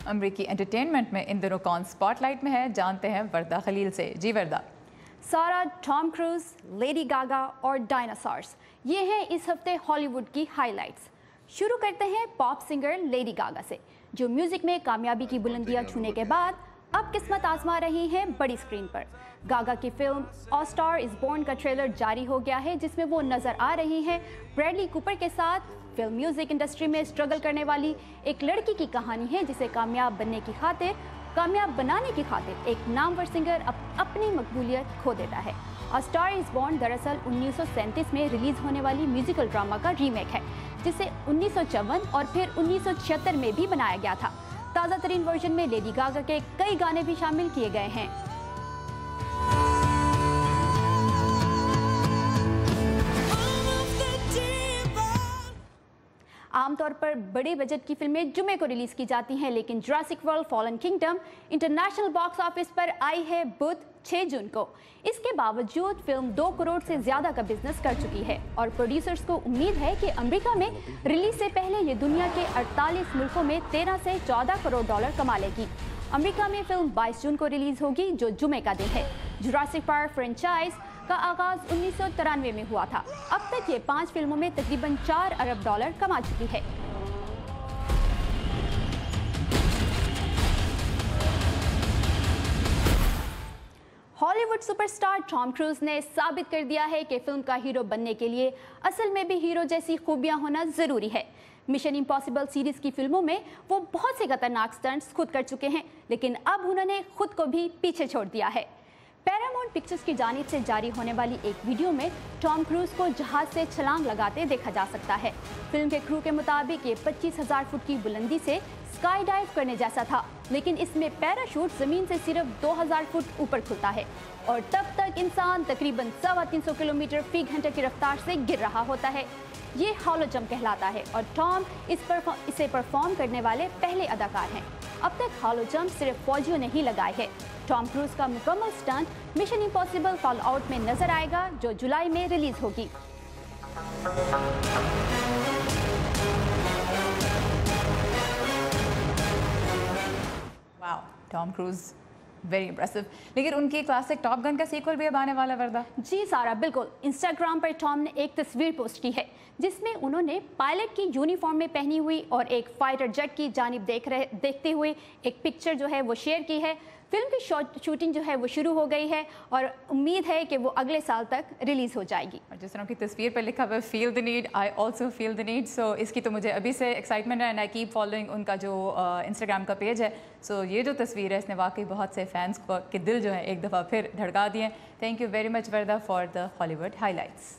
अमरीकी एंटरटेनमेंट में इन दिनों कौन स्पॉटलाइट में है, जानते हैं वर्दा खलील से। जी वर्दा। सारा, टॉम क्रूज, लेडी गागा और डायनासॉर्स, ये हैं इस हफ्ते हॉलीवुड की हाइलाइट्स। शुरू करते हैं पॉप सिंगर लेडी गागा से, जो म्यूजिक में कामयाबी की बुलंदियां छूने के बाद अब किस्मत आजमा रही हैं बड़ी स्क्रीन पर। गागा की film a star is born का ट्रेलर जारी हो गया है, जिसमें वो नजर आ रही हैं ब्रैडली कूपर के साथ। फिल्म म्यूजिक इंडस्ट्री में स्ट्रगल करने वाली एक लड़की की कहानी है, जिसे कामयाब बनाने की खातिर एक नामवर सिंगर अपनी मकबूलियत खो देता है। अ स्टार इज बोर्न दरअसल 1937 में रिलीज होने वाली म्यूजिकल ड्रामा का रीमेक है, जिसे 1954 और फिर 1976 में भी बनाया गया था। ताज़ा तरीन वर्जन में लेडी गागा के कई गाने भी शामिल किए गए हैं। आमतौर पर बड़े बजट की फिल्में जुमे को रिलीज की जाती हैं, लेकिन Jurassic world fallen kingdom international box office पर आई है बुध 6 जून को। इसके बावजूद फिल्म 2 करोड़ से ज्यादा का बिजनेस कर चुकी है और प्रोड्यूसर्स को उम्मीद है कि अमेरिका में रिलीज से पहले ये दुनिया के 48 मुल्कों में 13 से 14 करोड़ डॉलर कमा लेगी। अमेरिका में फिल्म 22 जून को रिलीज होगी, जो जुमे का दिन है। जुरासिक पार्क फ्रेंचाइज का आगाज 1993 में हुआ था। अब तक ये 5 फिल्मों में तकरीबन 4 अरब डॉलर कमा चुकी है। हॉलीवुड सुपरस्टार टॉम क्रूज ने साबित कर दिया है कि फिल्म का हीरो बनने के लिए असल में भी हीरो जैसी खूबियां होना जरूरी है। मिशन इम्पॉसिबल सीरीज की फिल्मों में वो बहुत से खतरनाक स्टंट्स खुद कर चुके हैं, लेकिन अब उन्होंने खुद को भी पीछे छोड़ दिया है। पैरामाउंट पिक्चर्स की जानिब से जारी होने वाली एक वीडियो में टॉम क्रूज को जहाज से छलांग लगाते देखा जा सकता है। फिल्म के क्रू के मुताबिक ये 25,000 फुट की बुलंदी से स्काई डाइव करने जैसा था, लेकिन इसमें पैराशूट जमीन से सिर्फ 2000 फुट ऊपर खुलता है और तब तक इंसान तकरीबन 350 किलोमीटर फी घंटे की रफ्तार से गिर रहा होता है। ये हॉलो जंप कहलाता है और टॉम इसे परफॉर्म करने वाले पहले अदाकार हैं। अब तक हॉलो जंप सिर्फ फौजियों ने ही लगाए हैं। टॉम क्रूज का मुकम्मल stunt mission impossible fall out में नजर आएगा, जो जुलाई में रिलीज होगी। Wow, Tom cruise very impressive. लेकिन उनकी क्लासिक टॉप गन का सीक्वल भी अब आने वाला वर्दा। जी सारा, बिल्कुल। इंस्टाग्राम पर टॉम ने एक तस्वीर पोस्ट की है, जिसमें उन्होंने पायलट की यूनिफॉर्म में पहनी हुई और एक फाइटर जेट की जानिब देखते हुए एक पिक्चर जो है वो शेयर की है। फिल्म की शूटिंग जो है वो शुरू हो गई है और उम्मीद है कि वो अगले साल तक रिलीज हो जाएगी। और जिस तरह की तस्वीर पर लिखा हुआ feel the need, I also feel the need. So इसकी तो मुझे अभी से एक्साइटमेंट है एंड आई कीप फॉलोइंग उनका जो इंस्टाग्राम का पेज है। सो ये जो तस्वीर है, इसने वाकई बहुत से फैंस के दिल जो है एक दफ़ा फिर धड़का दिए। Thank you very much Warda for the Hollywood highlights.